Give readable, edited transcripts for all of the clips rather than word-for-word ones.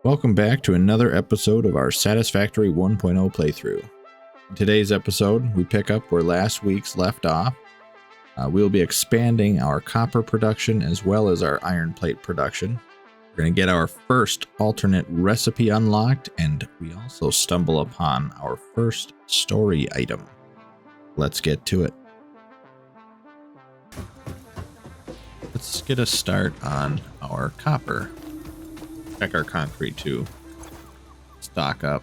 Welcome back to another episode of our Satisfactory 1.0 playthrough. In today's episode, we pick up where last week's left off. We'll be expanding our copper production as well as our iron plate production. We're going to get our first alternate recipe unlocked, and we also stumble upon our first story item. Let's get to it. Let's get a start on our copper. Check our concrete too. Stock up.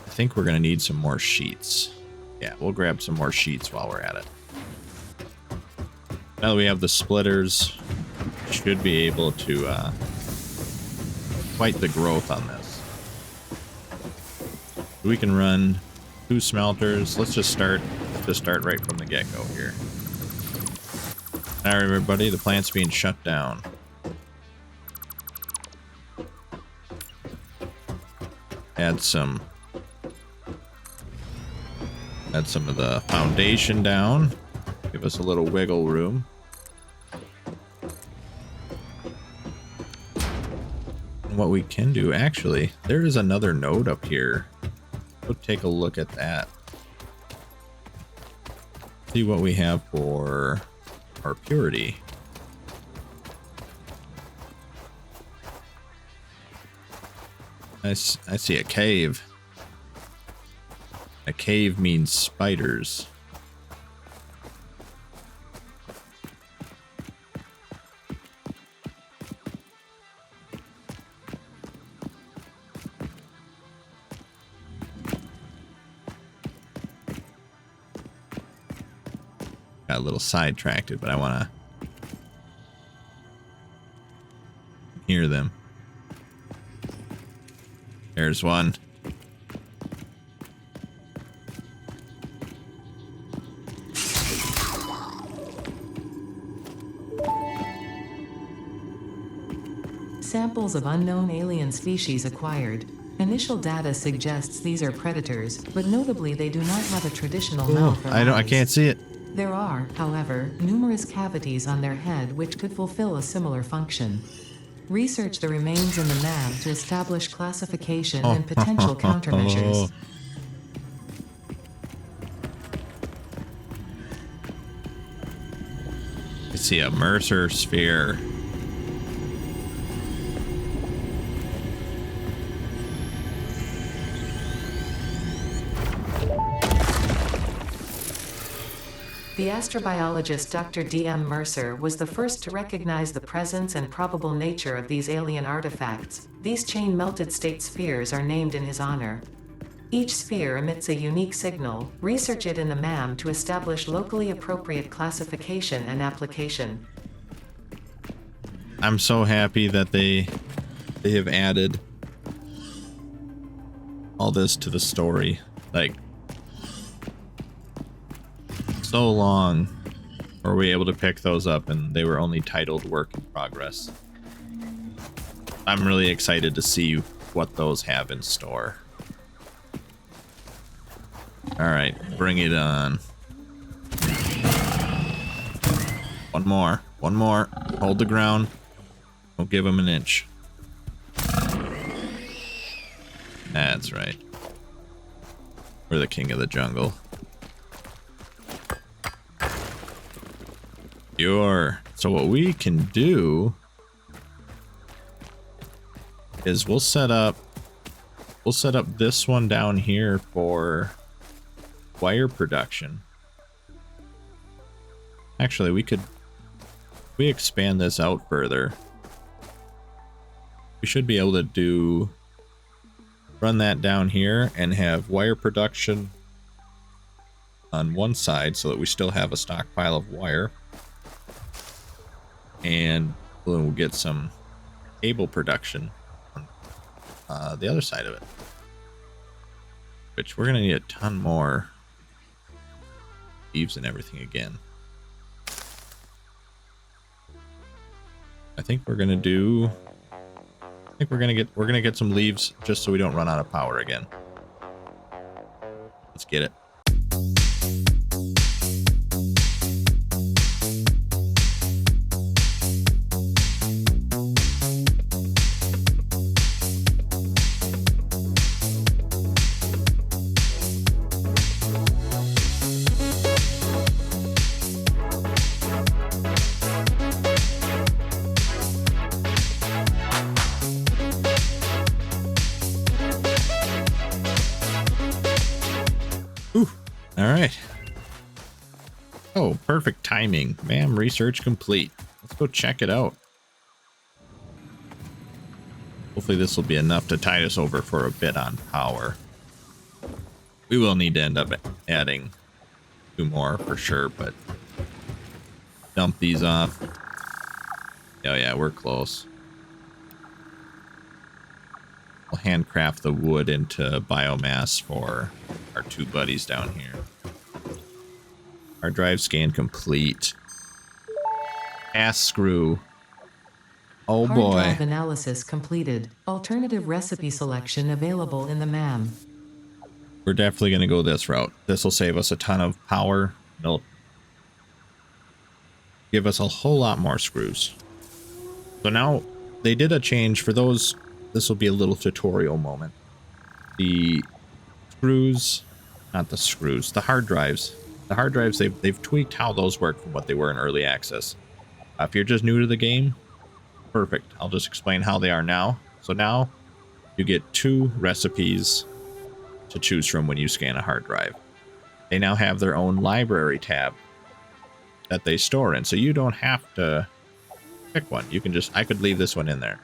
I think we're going to need some more sheets. Yeah, we'll grab some more sheets while we're at it. Now that we have the splitters, we should be able to fight the growth on this. We can run 2 smelters. Let's just start right from the get-go here. Alright, everybody, the plant's being shut down. Add some of the foundation down. Give us a little wiggle room. And what we can do, actually, there is another node up here. Go take a look at that. See what we have for our purity. I see a cave. A cave means spiders. Got a little sidetracked, but I want to hear them. There's one. Samples of unknown alien species acquired. Initial data suggests these are predators, but notably they do not have a traditional mouth or I eyes. can't see it. There are, however, numerous cavities on their head which could fulfill a similar function. Research the remains in the lab to establish classification and potential countermeasures. I see a Mercer sphere. The astrobiologist Dr. D.M. Mercer was the first to recognize the presence and probable nature of these alien artifacts. These chain-melted state spheres are named in his honor. Each sphere emits a unique signal. Research it in the MAM to establish locally appropriate classification and application. I'm so happy that they have added all this to the story. Like, so long were we able to pick those up and they were only titled work in progress. I'm really excited to see what those have in store. Alright, bring it on. One more. Hold the ground. Don't give him an inch. That's right. We're the king of the jungle. So what we can do is we'll set up this one down here for wire production. Actually, we expand this out further. We should be able to run that down here and have wire production on one side so that we still have a stockpile of wire. And we'll get some cable production on the other side of it. Which we're going to need a ton more leaves and everything again. I think we're going to get some leaves just so we don't run out of power again. Let's get it. right. Oh, perfect timing. Ma'am, research complete. Let's go check it out. Hopefully this will be enough to tide us over for a bit on power. We will need to end up adding 2 more for sure, but dump these off. Oh yeah, we're close. We'll handcraft the wood into biomass for our 2 buddies down here. Our drive scan complete. Ass screw. Oh Hard boy. drive analysis completed. Alternative recipe selection available in the MAM. We're definitely going to go this route. This will save us a ton of power. It'll give us a whole lot more screws. So now they did a change for those. This will be a little tutorial moment. The screws, not the screws, the hard drives. The hard drives, they've tweaked how those work from what they were in early access. If you're just new to the game, perfect. I'll just explain how they are now. So now you get 2 recipes to choose from when you scan a hard drive. They now have their own library tab that they store in, so you don't have to pick one. You can just, I could leave this one in there.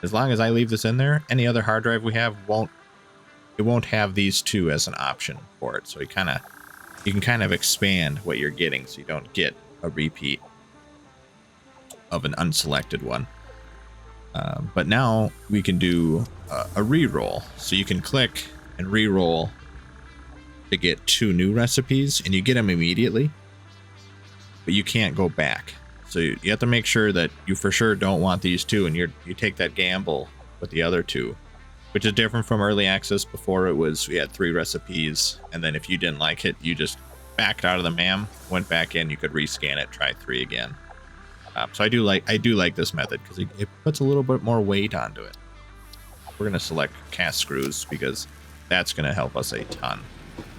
As long as I leave this in there, any other hard drive we have won't have these 2 as an option for it. So you can kind of expand what you're getting so you don't get a repeat of an unselected one. But now we can do a re-roll. So you can click and re-roll to get 2 new recipes, and you get them immediately, but you can't go back. So you have to make sure that you for sure don't want these 2, and you take that gamble with the other 2, which is different from early access. Before it was, we had 3 recipes, and then if you didn't like it, you just backed out of the MAM, went back in, you could rescan it, try 3 again. So I do like this method because it puts a little bit more weight onto it. We're gonna select cast screws because that's gonna help us a ton.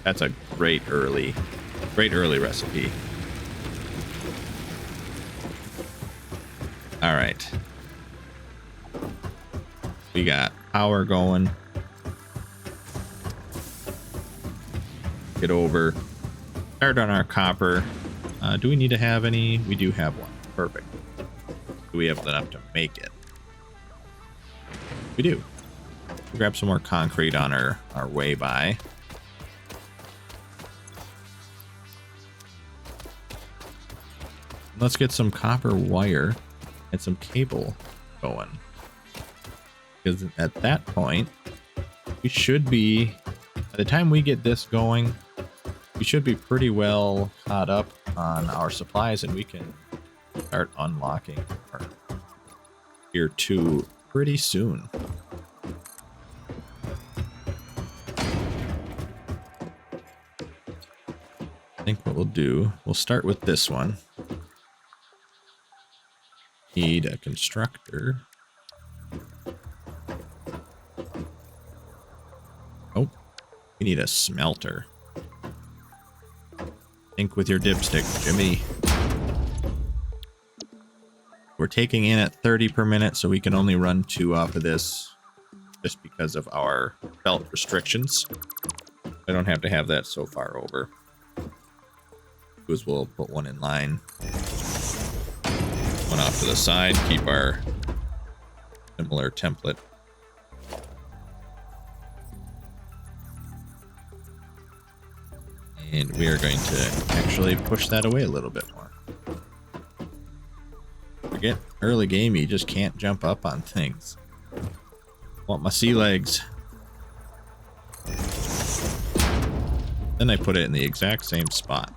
That's a great early recipe. All right, we got power going. Get over. Start on our copper. Do we need to have any? We do have one. Perfect. Do we have enough to make it? We do. Grab some more concrete on our way by. Let's get some copper wire and some cable going. Because at that point, we should be, by the time we get this going, we should be pretty well caught up on our supplies, and we can start unlocking our tier 2 pretty soon. I think what we'll do, we'll start with this one. Need a constructor. Oh, we need a smelter. Think with your dipstick, Jimmy. We're taking in at 30 per minute, so we can only run 2 off of this just because of our belt restrictions. I don't have to have that so far over. Because we'll put 1 in line. 1 off to the side, keep our similar template. And we are going to actually push that away a little bit more. Forget early game, you just can't jump up on things. Want my sea legs. Then I put it in the exact same spot.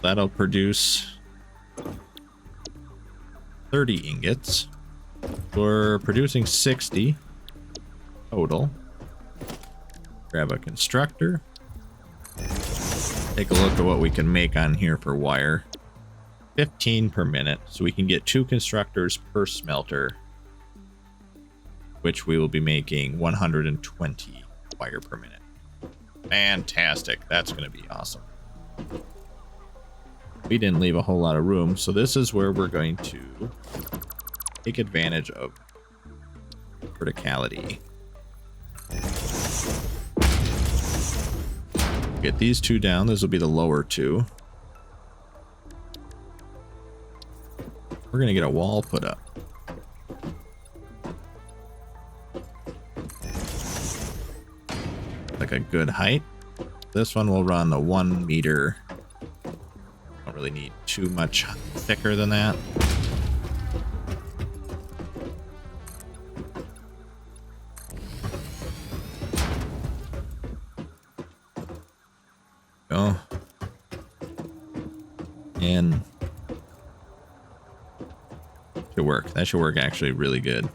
That'll produce 30 ingots. We're producing 60 total. Grab a constructor. Take a look at what we can make on here for wire. 15 per minute, so we can get 2 constructors per smelter, which we will be making 120 wire per minute. Fantastic. That's going to be awesome. We didn't leave a whole lot of room, so this is where we're going to take advantage of verticality. Get these two down. This will be the lower two. We're going to get a wall put up. Like a good height. This one will run the 1 meter. Don't really need too much thicker than that. Go. And should work. That should work actually really good.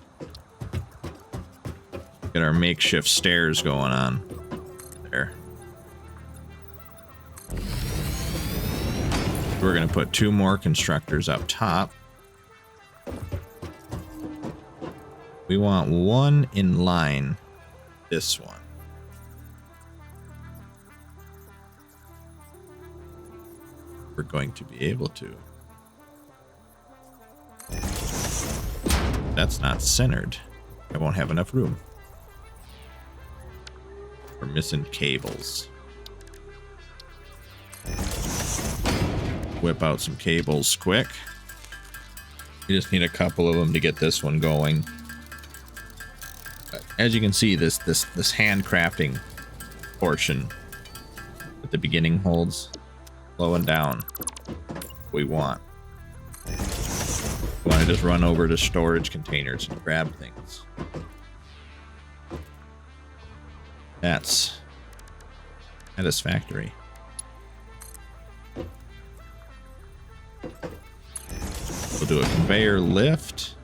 Get our makeshift stairs going on there. We're going to put 2 more constructors up top. We want 1 in line. This one. We're going to be able to. That's not centered. I won't have enough room. We're missing cables. Whip out some cables quick. You just need a couple of them to get this one going. As you can see, this handcrafting portion at the beginning holds slowing down. We want. We want to just run over to storage containers and grab things. That's Satisfactory. We'll do a conveyor lift.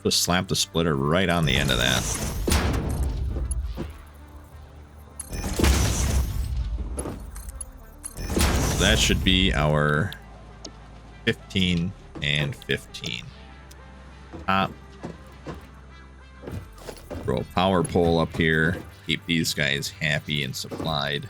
Just slap the splitter right on the end of that. So that should be our 15 and 15. Top. Throw a power pole up here. Keep these guys happy and supplied.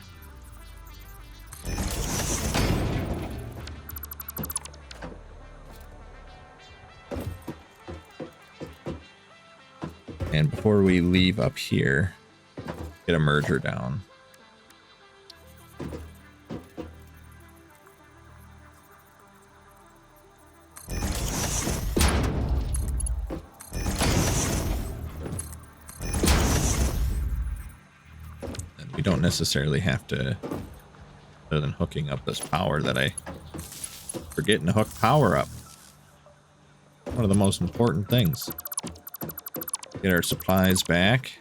And before we leave up here, get a merger down. And we don't necessarily have to, other than hooking up this power that I forgetting to hook power up. One of the most important things. Get our supplies back.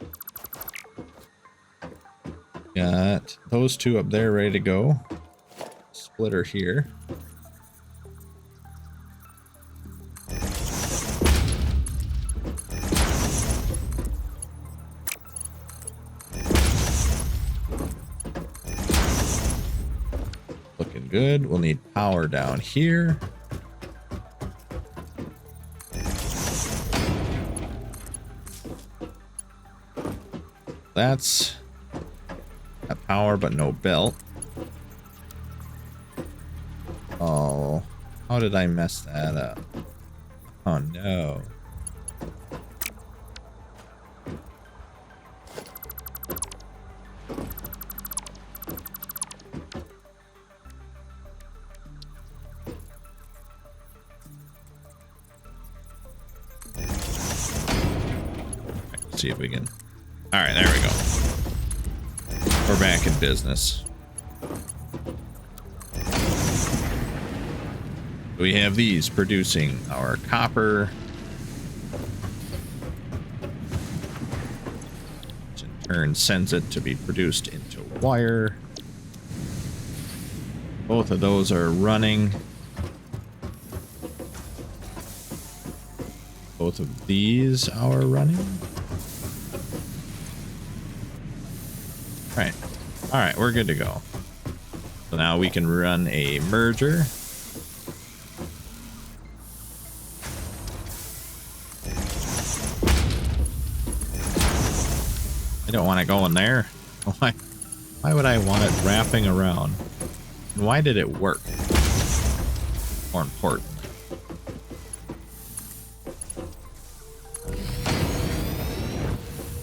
Got those 2 up there ready to go. Splitter here. Looking good. We'll need power down here. That's a power, but no belt. Oh, how did I mess that up? Oh no. Let's see if we can. All right, there we go. We're back in business. We have these producing our copper, which in turn sends it to be produced into wire. Both of those are running. Both of these are running. Right. All right, we're good to go. So now we can run a merger. I don't want to go in there. Why would I want it wrapping around? And why did it work? More important.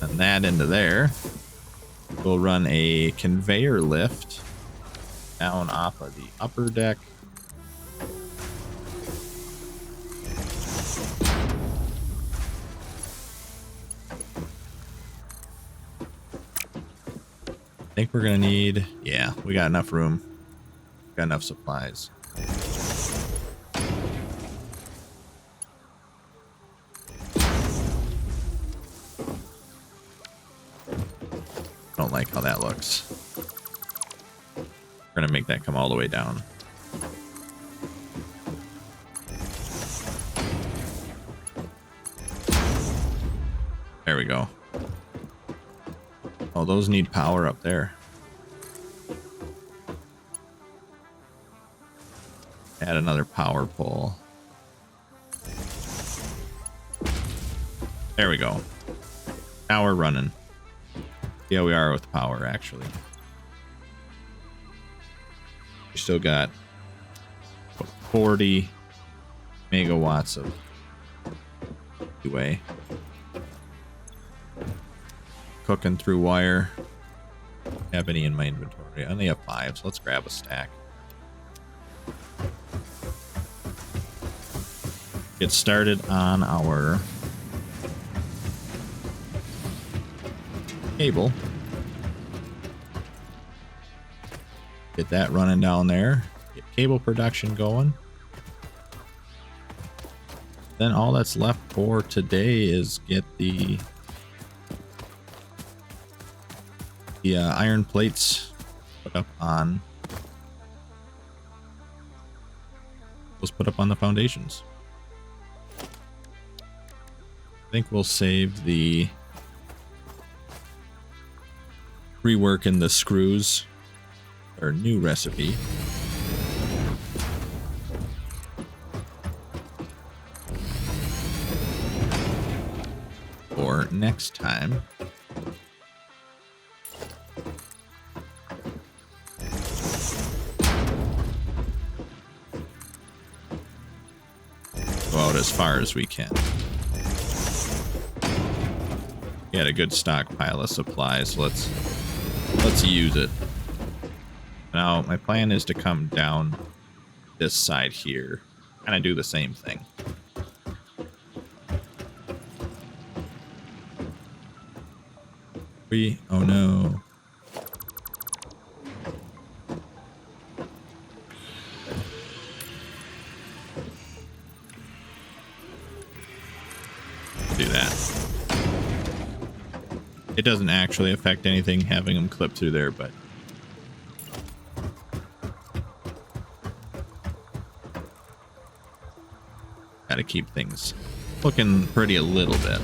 And that into there. We'll run a conveyor lift down off of the upper deck. I think we're gonna need, yeah, we got enough room. Got enough supplies. Don't like how that looks. We're gonna make that come all the way down. There we go. Oh, those need power up there. Add another power pole. There we go. Now we're running. Yeah, we are with power, actually. We still got 40 megawatts of leeway. Cooking through wire. Have any in my inventory? I only have 5, so let's grab a stack. Get started on our cable. Get that running down there. Get cable production going. Then all that's left for today is get the iron plates put up on. Let's put up on the foundations. I think we'll save the reworking the screws, our new recipe. For next time. Go out as far as we can. We had a good stockpile of supplies. Let's use it. Now, my plan is to come down this side here. Kind of do the same thing. Oh no. Do that. It doesn't actually affect anything having them clip through there, but gotta keep things looking pretty a little bit.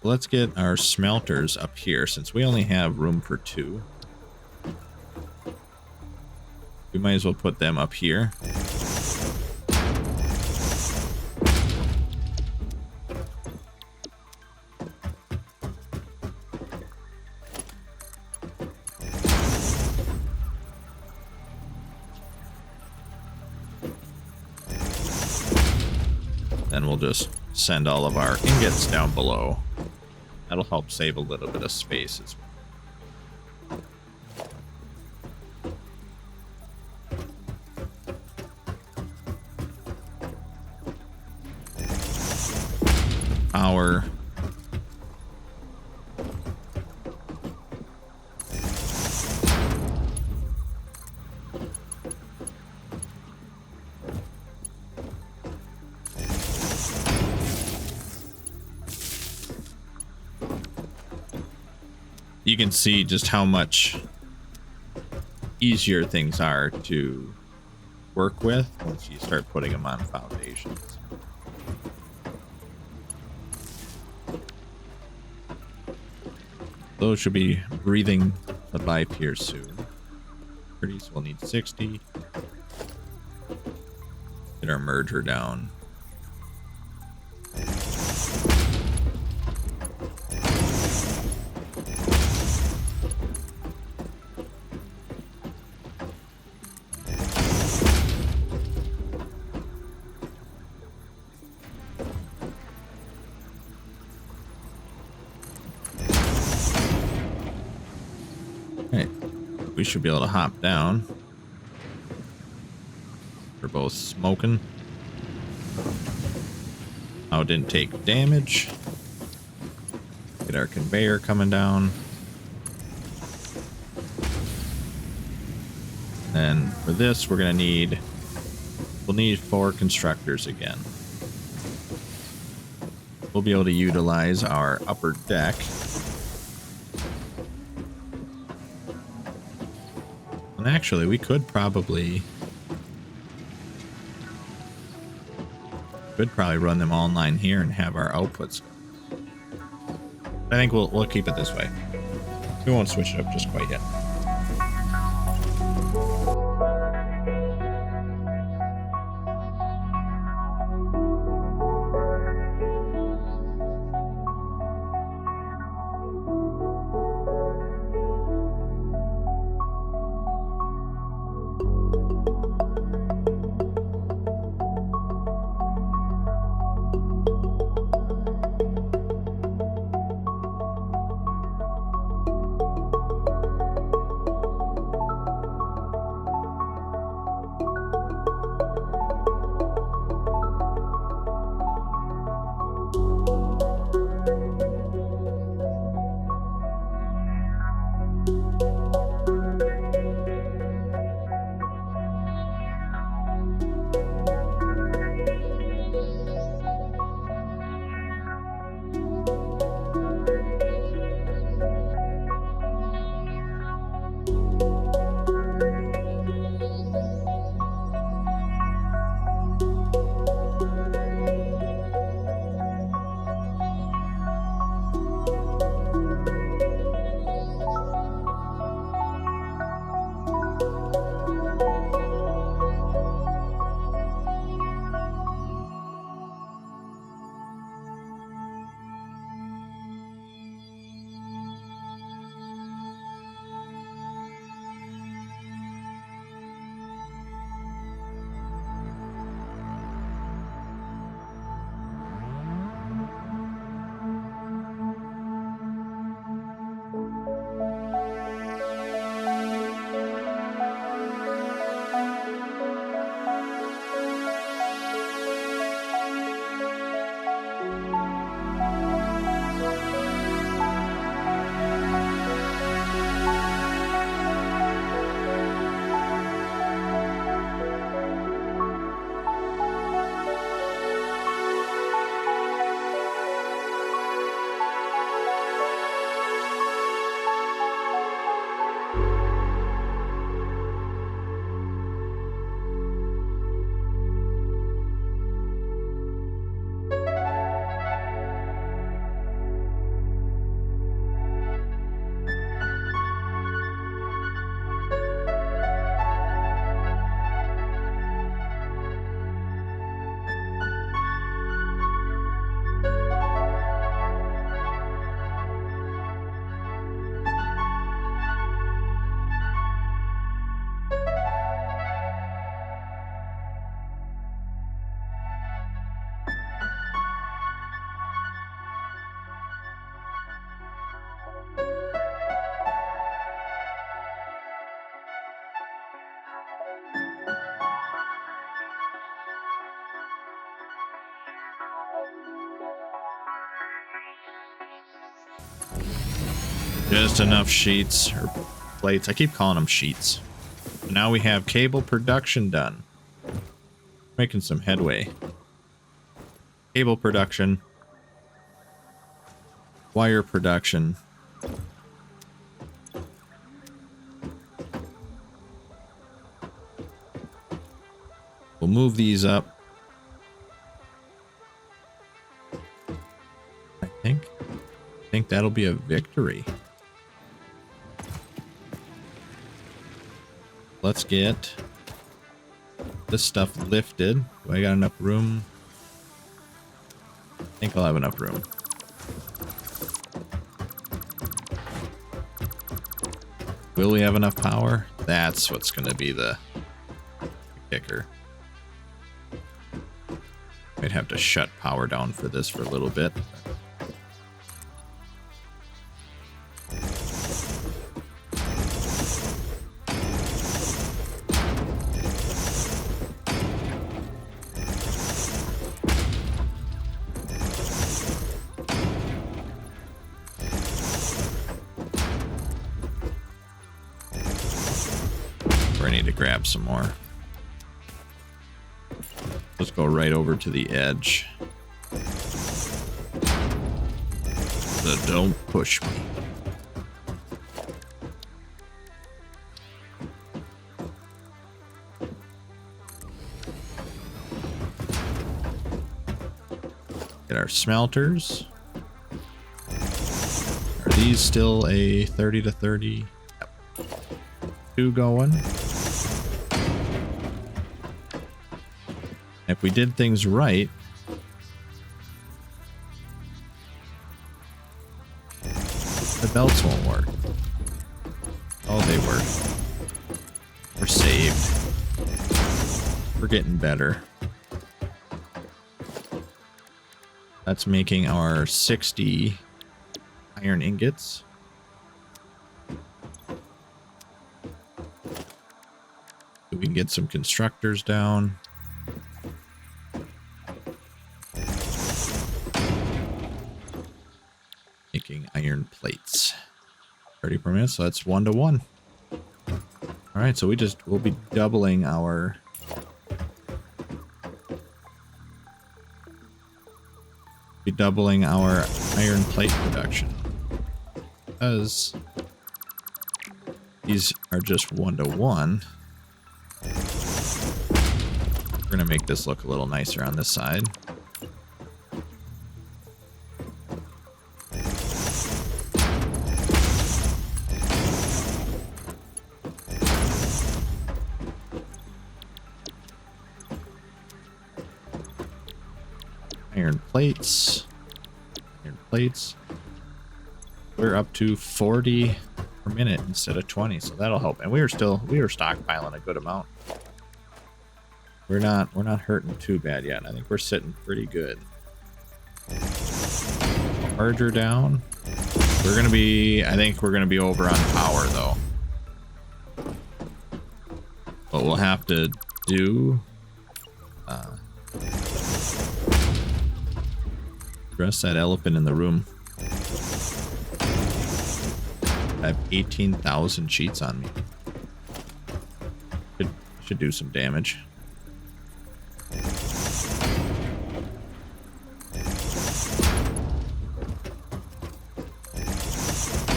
Let's get our smelters up here since we only have room for 2. We might as well put them up here. Then we'll just send all of our ingots down below. That'll help save a little bit of space as well. Power. You can see just how much easier things are to work with once you start putting them on foundations. Those should be breathing the life here soon. Pretty, so we'll need 60. Get our merger down. we should be able to hop down. We're both smoking. Oh, didn't take damage. Get our conveyor coming down. And for this, we'll need 4 constructors again. We'll be able to utilize our upper deck. And actually, we could probably run them all 9 here and have our outputs. I think we'll keep it this way. We won't switch it up just quite yet. Just enough sheets or plates. I keep calling them sheets. Now we have cable production done. Making some headway. Cable production. Wire production. We'll move these up. I think that'll be a victory. Let's get this stuff lifted. Do I got enough room? I think I'll have enough room. Will we have enough power? That's what's going to be the kicker. Might have to shut power down for this for a little bit. I need to grab some more. Let's go right over to the edge. So don't push me. Get our smelters. Are these still a 30 to 30? Yep. 2 going. If we did things right, the belts won't work. Oh, they work. We're saved. We're getting better. That's making our 60 iron ingots. We can get some constructors down. Making iron plates. 30 per minute, so that's 1 to 1. Alright, so we'll be doubling our iron plate production. Because these are just 1 to 1. We're gonna make this look a little nicer on this side. Iron plates. Iron plates. We're up to 40 per minute instead of 20, so that'll help. And we were stockpiling a good amount. We're not hurting too bad yet. I think we're sitting pretty good. Merger down. I think we're gonna be over on power though. What we'll have to do, address that elephant in the room. I have 18,000 cheats on me. Should do some damage.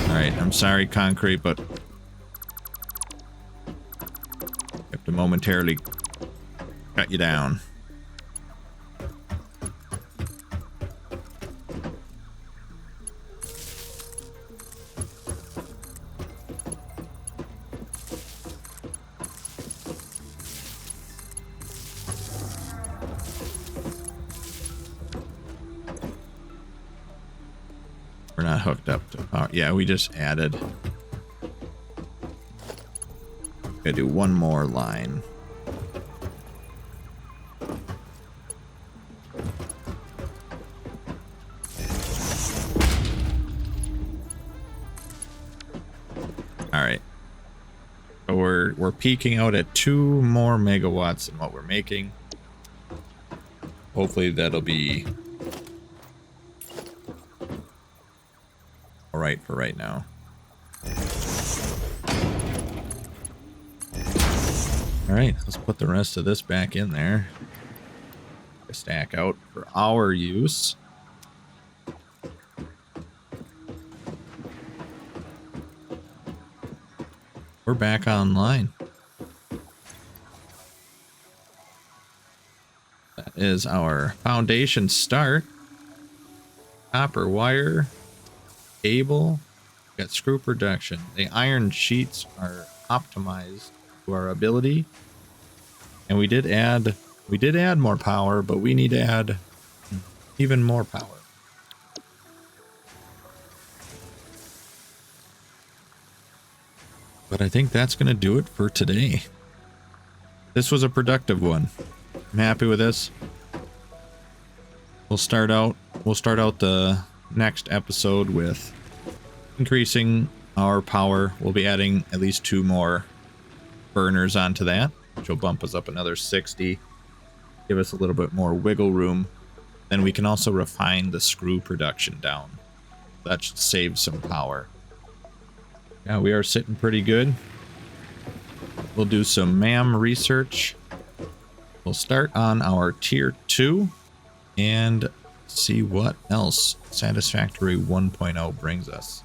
Alright, I'm sorry, concrete, but I have to momentarily cut you down. We're not hooked up to power. Yeah, we just added. Gotta do one more line. Alright. So we're peaking out at 2 more megawatts than what we're making. Hopefully that'll be alright for right now. Alright, let's put the rest of this back in there. Stack out for our use. We're back online. That is our foundation start. Copper wire. Cable. Got screw production. The iron sheets are optimized to our ability. And we did add more power, but we need to add even more power. But I think that's going to do it for today. This was a productive one. I'm happy with this. We'll start out the next episode with increasing our power. We'll be adding at least 2 more burners onto that, which will bump us up another 60. Give us a little bit more wiggle room. Then we can also refine the screw production down. That should save some power. Yeah, we are sitting pretty good. We'll do some MAM research. We'll start on our tier 2 and see what else Satisfactory 1.0 brings us.